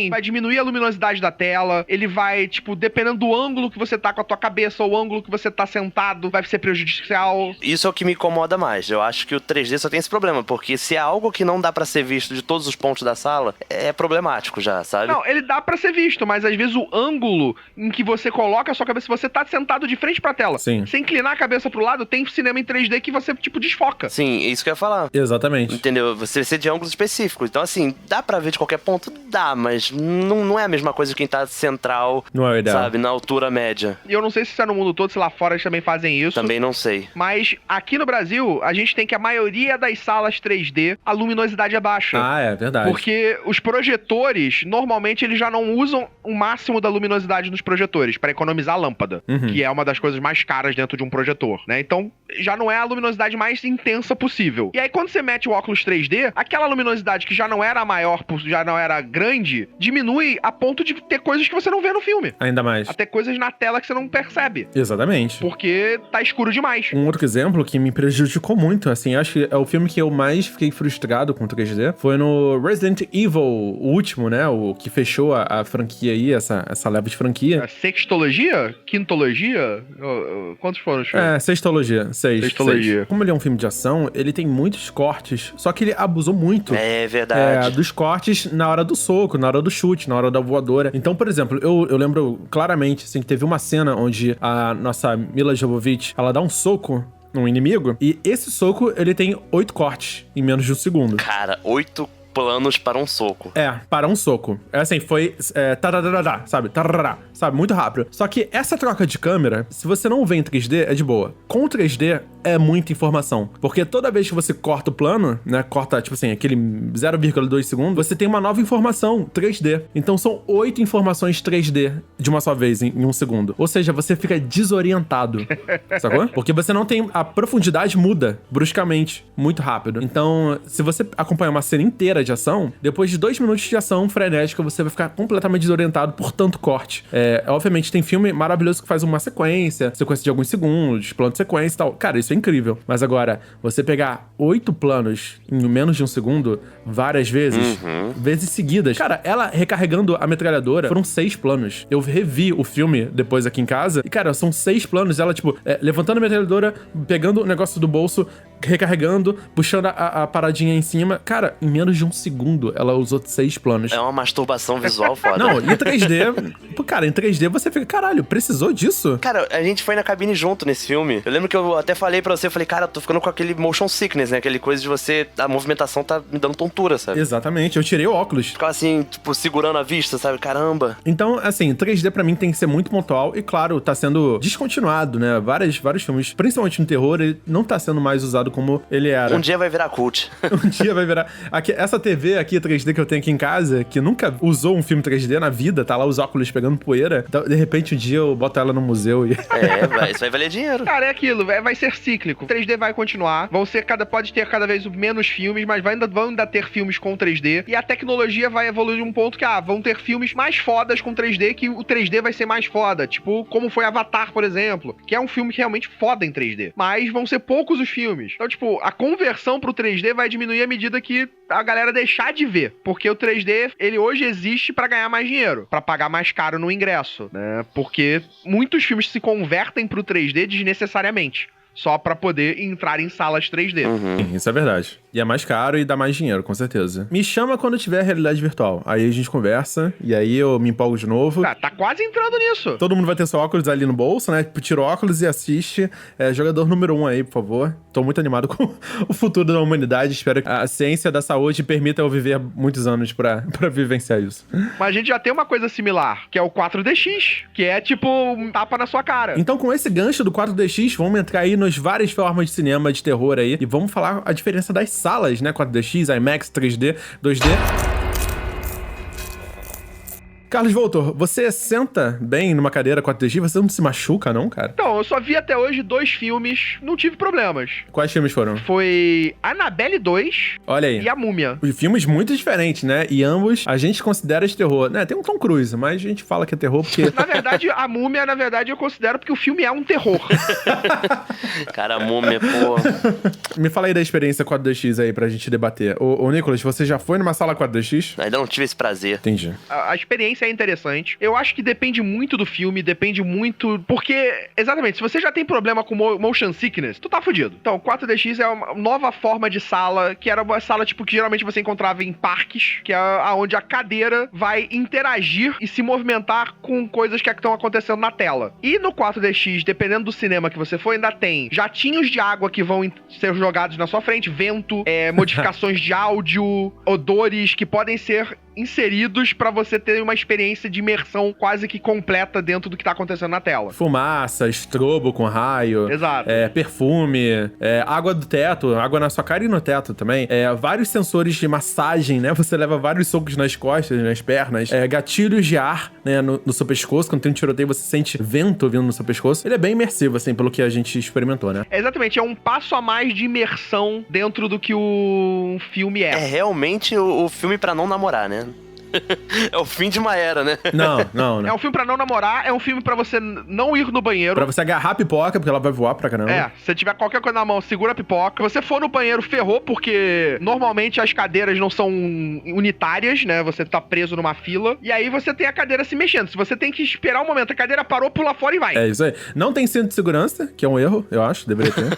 vai diminuir a luminosidade da tela, ele vai, tipo, dependendo do ângulo que você tá com a tua cabeça ou o ângulo que você tá sentado, vai ser prejudicial. Isso é o que me incomoda mais. Eu acho que o 3D só tem esse problema, porque se é algo que não dá pra ser visto de todos os pontos da sala, é problemático já, sabe? Não, ele dá pra ser visto, mas às vezes o ângulo em que você coloca a sua cabeça, se você tá sentado de frente pra tela, Sim. sem inclinar a cabeça pro lado, tem cinema em 3D que você, tipo, desfoca. Sim, é isso que eu ia falar. Exatamente. Entendeu? Você precisa de ângulos específicos. Então, assim, dá pra ver de qualquer ponto? Dá, mas não é a mesma coisa que quem tá central, Não é o ideal. sabe? Na altura média. E eu não sei se isso é no mundo todo, se lá fora eles também fazem isso. Também não sei. Mas aqui no Brasil, a gente tem que a maioria das salas 3D, a luminosidade é baixa. Ah, é verdade. Porque os projetores, normalmente, eles já não usam o máximo da luminosidade nos projetores, pra economizar a lâmpada, que é uma das coisas mais caras dentro de um projetor, né? Então, já não é a luminosidade mais intensa possível. E aí, quando você mete o óculos 3D, aquela luminosidade que já não era maior, já não era grande, diminui a ponto de ter coisas que você não vê no filme. Ainda mais. Até coisas na tela que você não percebe. Exatamente. Porque tá escuro demais. Um outro exemplo que me prejudicou muito, assim, acho que é o filme que eu mais fiquei frustrado com 3D, foi no Resident Evil, o último, né? O que fechou a franquia aí, essa leva de franquia. A sextologia? Quintologia? Quantos foram os filmes? Sextologia. Sextologia. Seis. Como ele é um filme de ação, ele tem muitos cortes, só que ele abusou muito. É verdade. Dos cortes na hora do soco, na hora do chute, na hora da voadora. Então, por exemplo, eu lembro claramente, assim, que teve uma cena onde a nossa Mila Jovovich, ela dá um soco num inimigo, e esse soco, ele tem 8 cortes em menos de um segundo. Cara, 8 planos para um soco. Para um soco. Assim, foi tararará, sabe? Tarará, sabe? Muito rápido. Só que essa troca de câmera, se você não vê em 3D, é de boa. Com o 3D, é muita informação. Porque toda vez que você corta o plano, né? Corta, tipo assim, aquele 0,2 segundos, você tem uma nova informação 3D. Então são 8 informações 3D de uma só vez, em um segundo. Ou seja, você fica desorientado. Sacou? Porque você não tem... A profundidade muda bruscamente, muito rápido. Então, se você acompanhar uma cena inteira de ação, depois de 2 minutos de ação frenética, você vai ficar completamente desorientado por tanto corte. Obviamente, tem filme maravilhoso que faz uma sequência de alguns segundos, plano de sequência e tal. Cara, isso é incrível. Mas agora, você pegar 8 planos em menos de um segundo, várias vezes, vezes seguidas. Cara, ela recarregando a metralhadora, foram 6 planos. Eu revi o filme depois aqui em casa, e cara, são 6 planos, ela, tipo, levantando a metralhadora, pegando o negócio do bolso, recarregando, puxando a paradinha em cima. Cara, em menos de um segundo, ela usou 6 planos. É uma masturbação visual foda. Não, e 3D... Cara, em 3D você fica, caralho, precisou disso? Cara, a gente foi na cabine junto nesse filme. Eu lembro que eu até falei pra você, eu falei, cara, eu tô ficando com aquele motion sickness, né? Aquele coisa de você... A movimentação tá me dando tontura, sabe? Exatamente, eu tirei o óculos. Ficava assim, tipo, segurando a vista, sabe? Caramba. Então, assim, 3D pra mim tem que ser muito pontual e, claro, tá sendo descontinuado, né? Vários filmes, principalmente no terror, ele não tá sendo mais usado como ele era. Um dia vai virar cult. Um dia vai virar... Essa TV aqui, 3D, que eu tenho aqui em casa, que nunca usou um filme 3D na vida, tá lá os óculos pegando poeira, então, de repente um dia eu boto ela no museu e... Isso vai valer dinheiro. Cara, é aquilo, vai ser cíclico. 3D vai continuar, pode ter cada vez menos filmes, mas vão ainda ter filmes com 3D, e a tecnologia vai evoluir de um ponto que, vão ter filmes mais fodas com 3D, que o 3D vai ser mais foda, tipo, como foi Avatar, por exemplo, que é um filme realmente foda em 3D, mas vão ser poucos os filmes. Então, tipo, a conversão pro 3D vai diminuir à medida que a galera deixar de ver, porque o 3D, ele hoje existe pra ganhar mais dinheiro, pra pagar mais caro no ingresso, né? Porque muitos filmes se convertem pro 3D desnecessariamente, só pra poder entrar em salas 3D. Sim, isso é verdade. E é mais caro e dá mais dinheiro, com certeza. Me chama quando tiver realidade virtual. Aí a gente conversa, e aí eu me empolgo de novo. Tá quase entrando nisso. Todo mundo vai ter seu óculos ali no bolso, né? Tira o óculos e assiste. Jogador número 1 aí, por favor. Tô muito animado com o futuro da humanidade. Espero que a ciência da saúde permita eu viver muitos anos pra vivenciar isso. Mas a gente já tem uma coisa similar, que é o 4DX, que é tipo um tapa na sua cara. Então, com esse gancho do 4DX, vamos entrar aí nas várias formas de cinema de terror aí e vamos falar a diferença das salas, né? 4DX, IMAX, 3D, 2D. Carlos Voltor, você senta bem numa cadeira 4DX? Você não se machuca, não, cara? Então, eu só vi até hoje 2 filmes, não tive problemas. Quais filmes foram? Foi Annabelle 2 Olha aí. E A Múmia. Os filmes muito diferentes, né? E ambos a gente considera de terror. Né? Tem um Tom Cruise, mas a gente fala que é terror porque... Na verdade, A Múmia, eu considero porque o filme é um terror. Cara, a Múmia, pô... Me fala aí da experiência 4DX aí pra gente debater. Ô, Nicolas, você já foi numa sala 4DX? Ainda não tive esse prazer. Entendi. A experiência é interessante. Eu acho que depende muito do filme, depende muito... Porque, exatamente, se você já tem problema com motion sickness, tu tá fudido. Então, 4DX é uma nova forma de sala, que era uma sala, tipo, que geralmente você encontrava em parques, que é onde a cadeira vai interagir e se movimentar com coisas que estão acontecendo na tela. E no 4DX, dependendo do cinema que você for, ainda tem jatinhos de água que vão ser jogados na sua frente, vento, modificações de áudio, odores que podem ser inseridos pra você ter uma experiência de imersão quase que completa dentro do que tá acontecendo na tela. Fumaça, estrobo com raio. Exato. Perfume, água do teto, água na sua cara e no teto também. Vários sensores de massagem, né? Você leva vários socos nas costas, nas pernas. Gatilhos de ar, né? No seu pescoço. Quando tem um tiroteio, você sente vento vindo no seu pescoço. Ele é bem imersivo, assim, pelo que a gente experimentou, né? Exatamente. É um passo a mais de imersão dentro do que o filme é. É realmente o filme pra não namorar, né? É o fim de uma era, né? Não. É um filme pra não namorar, é um filme pra você não ir no banheiro. Pra você agarrar a pipoca, porque ela vai voar pra caramba. Se tiver qualquer coisa na mão, segura a pipoca. Se você for no banheiro, ferrou, porque normalmente as cadeiras não são unitárias, né? Você tá preso numa fila. E aí você tem a cadeira se mexendo. Se você tem que esperar um momento, a cadeira parou, pula fora e vai. É isso aí. Não tem cinto de segurança, que é um erro, eu acho, deveria ter.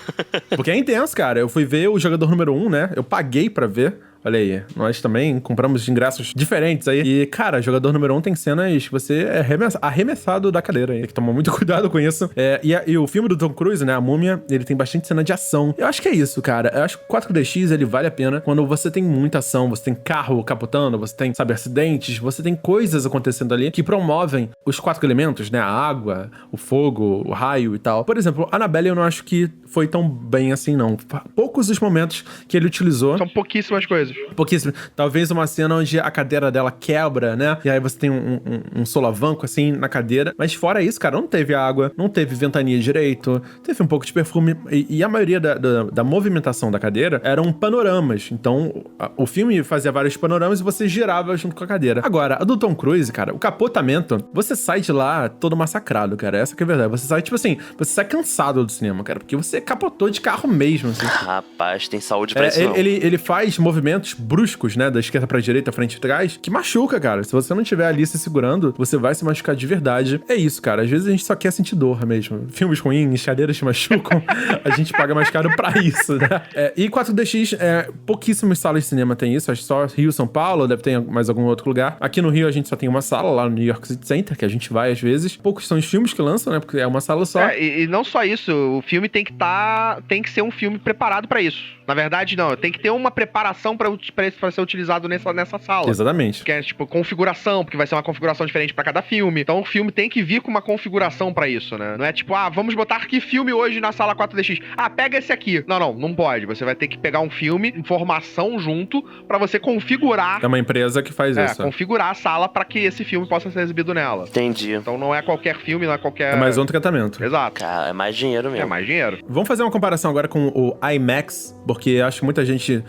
Porque é intenso, cara. Eu fui ver o jogador número 1, né? Eu paguei pra ver. Olha aí, nós também compramos ingressos diferentes aí. E, cara, jogador número 1 tem cenas que você é arremessado da cadeira aí. Tem que tomar muito cuidado com isso. E o filme do Tom Cruise, né, A Múmia, ele tem bastante cena de ação. Eu acho que é isso, cara. Eu acho que o 4DX, ele vale a pena quando você tem muita ação, você tem carro capotando, você tem, sabe, acidentes, você tem coisas acontecendo ali que promovem os 4 elementos, né, a água, o fogo, o raio e tal. Por exemplo, Annabelle eu não acho que foi tão bem assim, não. Poucos os momentos que ele utilizou. São pouquíssimas coisas. Pouquíssimo. Talvez uma cena onde a cadeira dela quebra, né? E aí você tem um solavanco, assim, na cadeira. Mas fora isso, cara, não teve água, não teve ventania direito, teve um pouco de perfume. E a maioria da movimentação da cadeira eram panoramas. Então, o filme fazia vários panoramas e você girava junto com a cadeira. Agora, a do Tom Cruise, cara, o capotamento, você sai de lá todo massacrado, cara. Essa que é a verdade. Você sai, tipo assim, você sai cansado do cinema, cara, porque você capotou de carro mesmo, assim. Rapaz, tem saúde pra isso não. Ele faz movimentos bruscos, né, da esquerda pra direita, frente e trás, que machuca, cara. Se você não tiver ali se segurando, você vai se machucar de verdade. É isso, cara. Às vezes a gente só quer sentir dor mesmo. Filmes ruins, cadeiras te machucam, a gente paga mais caro pra isso, né? E 4DX, pouquíssimas salas de cinema tem isso. Acho que só Rio, São Paulo, deve ter mais algum outro lugar. Aqui no Rio a gente só tem uma sala, lá no New York City Center, que a gente vai às vezes. Poucos são os filmes que lançam, né, porque é uma sala só. E não só isso, o filme tem que ser um filme preparado pra isso. Na verdade, não, tem que ter uma preparação pra pra ser utilizado nessa sala. Exatamente. Que é, tipo, configuração, porque vai ser uma configuração diferente pra cada filme. Então o filme tem que vir com uma configuração pra isso, né? Não é tipo, vamos botar que filme hoje na sala 4DX? Pega esse aqui. Não pode. Você vai ter que pegar um filme, informação junto, pra você configurar. É uma empresa que faz isso. Configurar a sala pra que esse filme possa ser exibido nela. Entendi. Então não é qualquer filme, não é qualquer... É mais um tratamento. Exato. Cara, é mais dinheiro mesmo. É mais dinheiro. Vamos fazer uma comparação agora com o IMAX, porque acho que muita gente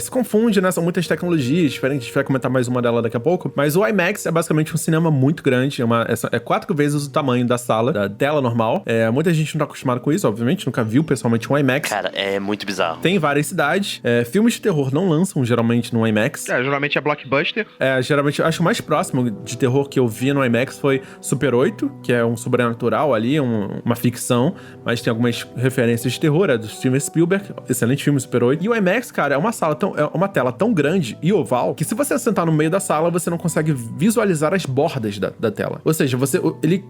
se confunde, né? São muitas tecnologias diferentes, a gente vai comentar mais uma dela daqui a pouco. Mas o IMAX é basicamente um cinema muito grande, é 4 vezes o tamanho da sala, da tela normal. Muita gente não tá acostumada com isso, obviamente, nunca viu pessoalmente um IMAX. Cara, é muito bizarro. Tem várias cidades. Filmes de terror não lançam geralmente no IMAX. Geralmente é blockbuster. Geralmente, acho que o mais próximo de terror que eu vi no IMAX foi Super 8, que é um sobrenatural ali, uma ficção, mas tem algumas referências de terror, do Steven Spielberg, excelente filme, Super 8. E o IMAX, cara, é uma tela tão grande e oval, que se você sentar no meio da sala, você não consegue visualizar as bordas da tela. Ou seja, ele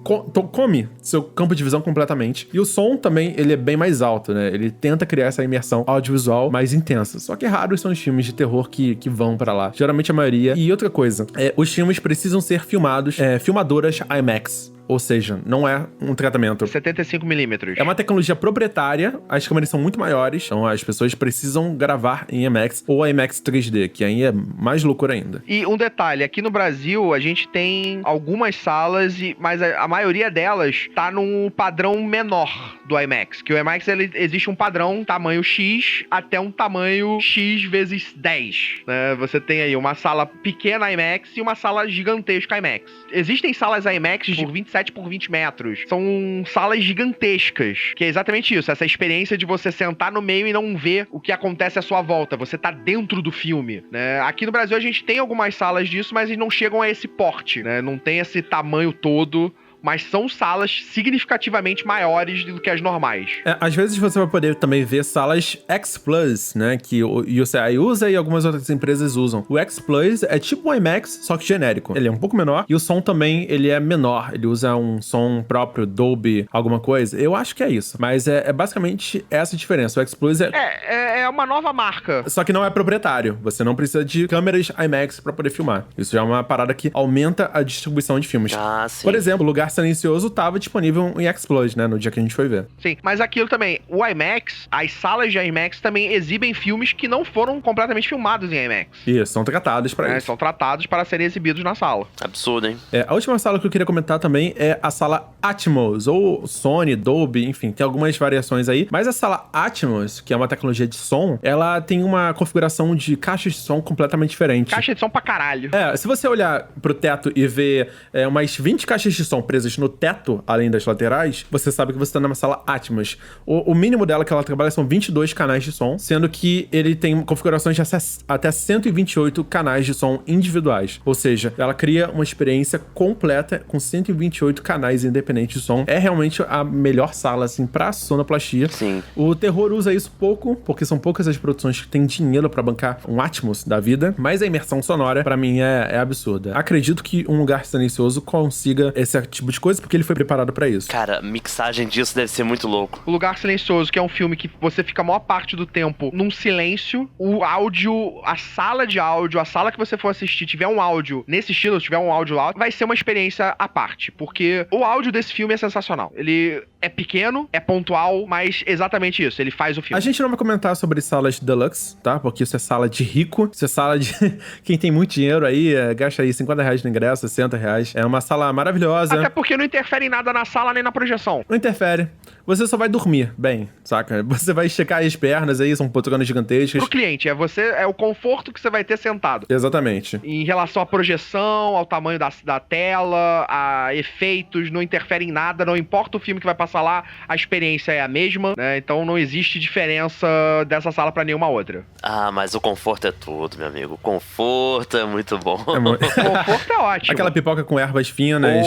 come seu campo de visão completamente. E o som também, ele é bem mais alto, né? Ele tenta criar essa imersão audiovisual mais intensa. Só que raros são os filmes de terror que vão pra lá. Geralmente a maioria. E outra coisa, os filmes precisam ser filmados, filmadoras IMAX. Ou seja, não é um tratamento. 75mm. É uma tecnologia proprietária, as câmeras são muito maiores, então as pessoas precisam gravar em IMAX ou IMAX 3D, que aí é mais loucura ainda. E um detalhe, aqui no Brasil a gente tem algumas salas, mas a maioria delas tá num padrão menor do IMAX, que o IMAX existe um padrão tamanho X até um tamanho X vezes 10. Né? Você tem aí uma sala pequena IMAX e uma sala gigantesca IMAX. Existem salas IMAX por 27 por 20 metros. São salas gigantescas, que é exatamente isso, essa experiência de você sentar no meio e não ver o que acontece à sua volta. Você tá dentro do filme, né? Aqui no Brasil a gente tem algumas salas disso, mas eles não chegam a esse porte, né? Não tem esse tamanho todo, mas são salas significativamente maiores do que as normais. Às vezes você vai poder também ver salas X Plus, né? Que o UCI usa e algumas outras empresas usam. O X Plus é tipo um IMAX, só que genérico. Ele é um pouco menor e o som também, ele é menor. Ele usa um som próprio, Dolby, alguma coisa. Eu acho que é isso. Mas é basicamente essa a diferença. O X Plus é uma nova marca. Só que não é proprietário. Você não precisa de câmeras IMAX pra poder filmar. Isso já é uma parada que aumenta a distribuição de filmes. Sim. Por exemplo, o Lugar Silencioso estava disponível em X-Plus, né? No dia que a gente foi ver. Sim, mas aquilo também, o IMAX, as salas de IMAX também exibem filmes que não foram completamente filmados em IMAX. Isso, são tratados para isso. São tratados para serem exibidos na sala. Absurdo, hein? A última sala que eu queria comentar também é a sala Atmos, ou Sony, Dolby, enfim, tem algumas variações aí. Mas a sala Atmos, que é uma tecnologia de som, ela tem uma configuração de caixas de som completamente diferente. Caixa de som pra caralho. Se você olhar pro teto e ver umas 20 caixas de som presas no teto, além das laterais, você sabe que você tá numa sala Atmos. O mínimo dela que ela trabalha são 22 canais de som, sendo que ele tem configurações de até 128 canais de som individuais. Ou seja, ela cria uma experiência completa com 128 canais independentes de som. É realmente a melhor sala, assim, pra sonoplastia. Sim. O terror usa isso pouco, porque são poucas as produções que têm dinheiro pra bancar um Atmos da vida, mas a imersão sonora, pra mim, é absurda. Acredito que Um Lugar Silencioso consiga esse tipo de coisa, porque ele foi preparado pra isso. Cara, mixagem disso deve ser muito louco. O Lugar Silencioso, que é um filme que você fica a maior parte do tempo num silêncio, o áudio, a sala de áudio, a sala que você for assistir, tiver um áudio nesse estilo, se tiver um áudio alto, vai ser uma experiência à parte, porque o áudio desse filme é sensacional. Ele é pequeno, é pontual, mas exatamente isso, ele faz o filme. A gente não vai comentar sobre salas deluxe, tá? Porque isso é sala de rico, isso é sala de quem tem muito dinheiro aí, gasta aí R$50 no ingresso, R$60. É uma sala maravilhosa. Até porque não interfere em nada na sala nem na projeção. Não interfere. Você só vai dormir bem, saca? Você vai esticar as pernas aí, são poltronas gigantescas. Pro cliente, é o conforto que você vai ter sentado. Exatamente. Em relação à projeção, ao tamanho da tela, a efeitos, não interfere em nada, não importa o filme que vai passar lá, a experiência é a mesma, né? Então não existe diferença dessa sala pra nenhuma outra. Mas o conforto é tudo, meu amigo. O conforto é muito bom. O conforto é ótimo. Aquela pipoca com ervas finas.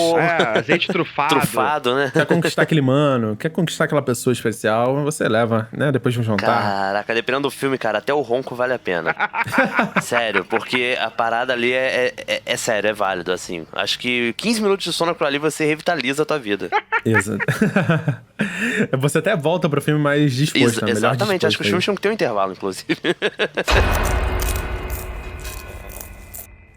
Azeite trufado. Trufado, né? Quer conquistar aquele mano, quer conquistar aquela pessoa especial, você leva, né? Depois de um jantar. Caraca, dependendo do filme, cara, até o ronco vale a pena. Sério, porque a parada ali é sério, é válido, assim. Acho que 15 minutos de sono por ali você revitaliza a tua vida. Exato. Você até volta pro filme mais disposto, né? Exatamente, acho que os filmes tinham que ter um intervalo, inclusive.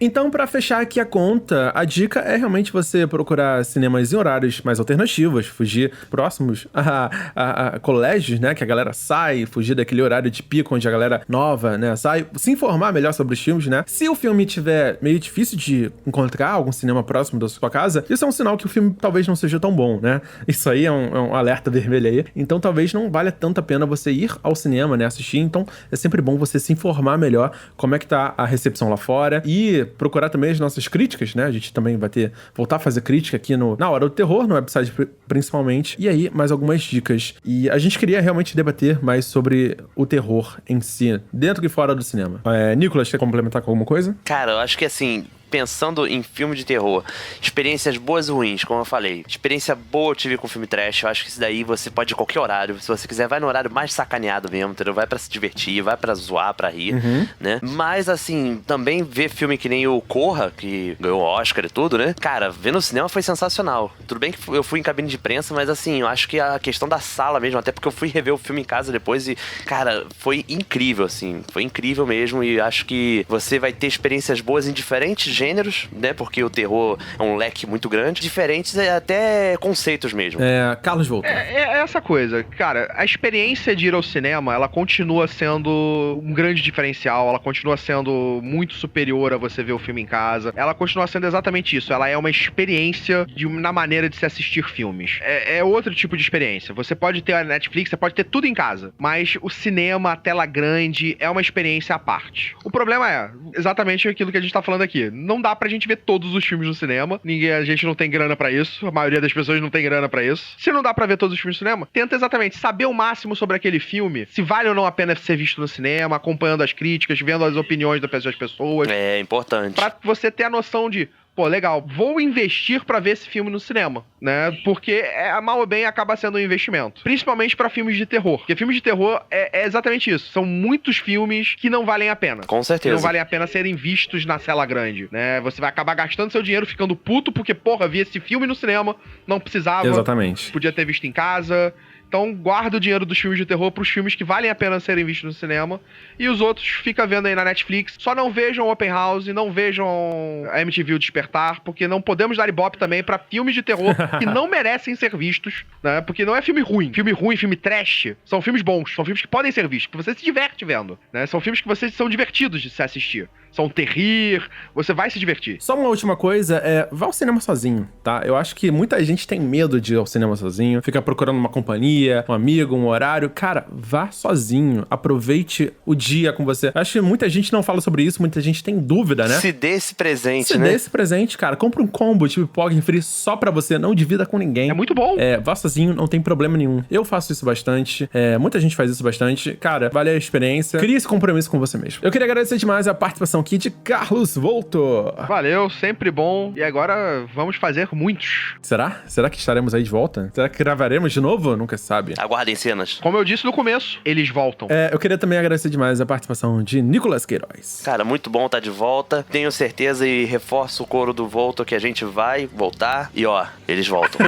Então, pra fechar aqui a conta, a dica é realmente você procurar cinemas em horários mais alternativos, fugir próximos a colégios, né, que a galera sai, fugir daquele horário de pico onde a galera nova, né, sai, se informar melhor sobre os filmes, né. Se o filme tiver meio difícil de encontrar algum cinema próximo da sua casa, isso é um sinal que o filme talvez não seja tão bom, né. Isso aí é um alerta vermelho aí. Então, talvez não valha tanto a pena você ir ao cinema, né, assistir. Então, é sempre bom você se informar melhor como é que tá a recepção lá fora e procurar também as nossas críticas, né? A gente também vai voltar a fazer crítica aqui na Hora do Terror, no website principalmente. E aí, mais algumas dicas. E a gente queria realmente debater mais sobre o terror em si, dentro e fora do cinema. Nicolas, quer complementar com alguma coisa? Cara, eu acho que assim, pensando em filme de terror, experiências boas e ruins, como eu falei. Experiência boa eu tive com filme trash, eu acho que isso daí você pode ir a qualquer horário. Se você quiser, vai no horário mais sacaneado mesmo, entendeu? Vai pra se divertir, vai pra zoar, pra rir, né? Mas assim, também ver filme que nem o Corra, que ganhou Oscar e tudo, né? Cara, ver no cinema foi sensacional. Tudo bem que eu fui em cabine de imprensa, mas assim, eu acho que a questão da sala mesmo, até porque eu fui rever o filme em casa depois e, cara, foi incrível, assim. Foi incrível mesmo e acho que você vai ter experiências boas em diferentes gêneros, né? Porque o terror é um leque muito grande. Diferentes até conceitos mesmo. Carlos Volta. É essa coisa. Cara, a experiência de ir ao cinema, ela continua sendo um grande diferencial. Ela continua sendo muito superior a você ver o filme em casa. Ela continua sendo exatamente isso. Ela é uma experiência na maneira de se assistir filmes. É outro tipo de experiência. Você pode ter a Netflix, você pode ter tudo em casa. Mas o cinema, a tela grande, é uma experiência à parte. O problema é exatamente aquilo que a gente tá falando aqui. Não dá pra gente ver todos os filmes no cinema. A gente não tem grana pra isso. A maioria das pessoas não tem grana pra isso. Se não dá pra ver todos os filmes no cinema, tenta exatamente saber o máximo sobre aquele filme, se vale ou não a pena ser visto no cinema, acompanhando as críticas, vendo as opiniões das pessoas. É importante. Pra você ter a noção de, pô, legal, vou investir pra ver esse filme no cinema, né? Porque, mal ou bem, acaba sendo um investimento. Principalmente pra filmes de terror. Porque filmes de terror é exatamente isso. São muitos filmes que não valem a pena. Com certeza. Que não valem a pena serem vistos na tela grande, né? Você vai acabar gastando seu dinheiro ficando puto porque, porra, vi esse filme no cinema, não precisava. Exatamente. Podia ter visto em casa. Então, guarda o dinheiro dos filmes de terror pros filmes que valem a pena serem vistos no cinema. E os outros fica vendo aí na Netflix. Só não vejam Open House, não vejam a MTV O Despertar, porque não podemos dar ibope também pra filmes de terror que não merecem ser vistos, né? Porque não é filme ruim. Filme ruim, filme trash, são filmes bons. São filmes que podem ser vistos, que você se diverte vendo, né? São filmes que vocês são divertidos de se assistir. São terrir, você vai se divertir. Só uma última coisa, vá ao cinema sozinho, tá? Eu acho que muita gente tem medo de ir ao cinema sozinho, fica procurando uma companhia, um amigo, um horário. Cara, vá sozinho, aproveite o dia com você. Acho que muita gente não fala sobre isso, muita gente tem dúvida, né? Se dê esse presente, Se dê esse presente, cara. Compra um combo de pipoca e refri só pra você, não divida com ninguém. É muito bom. Vá sozinho, não tem problema nenhum. Eu faço isso bastante, muita gente faz isso bastante. Cara, vale a experiência. Crie esse compromisso com você mesmo. Eu queria agradecer demais a participação aqui de Carlos Volto. Valeu, sempre bom. E agora vamos fazer muitos. Será? Será que estaremos aí de volta? Será que gravaremos de novo? Nunca se sabe. Aguardem cenas. Como eu disse no começo, eles voltam. Eu queria também agradecer demais a participação de Nicolas Queiroz. Cara, muito bom estar de volta. Tenho certeza e reforço o coro do Volto que a gente vai voltar. E ó, eles voltam.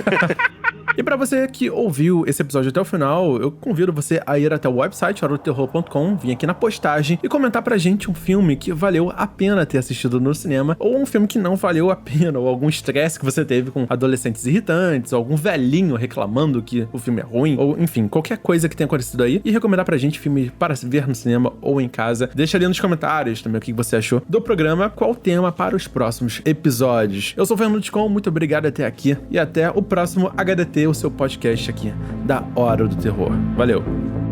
E pra você que ouviu esse episódio até o final, eu convido você a ir até o website horodoterror.com, vir aqui na postagem e comentar pra gente um filme que valeu a pena ter assistido no cinema, ou um filme que não valeu a pena, ou algum estresse que você teve com adolescentes irritantes, ou algum velhinho reclamando que o filme é ruim, ou enfim, qualquer coisa que tenha acontecido aí, e recomendar pra gente filme para ver no cinema ou em casa. Deixa ali nos comentários também o que você achou do programa, qual o tema para os próximos episódios. Eu sou o Fernando Ticon, muito obrigado até aqui, e até o próximo HDT, o seu podcast aqui da Hora do Terror. Valeu!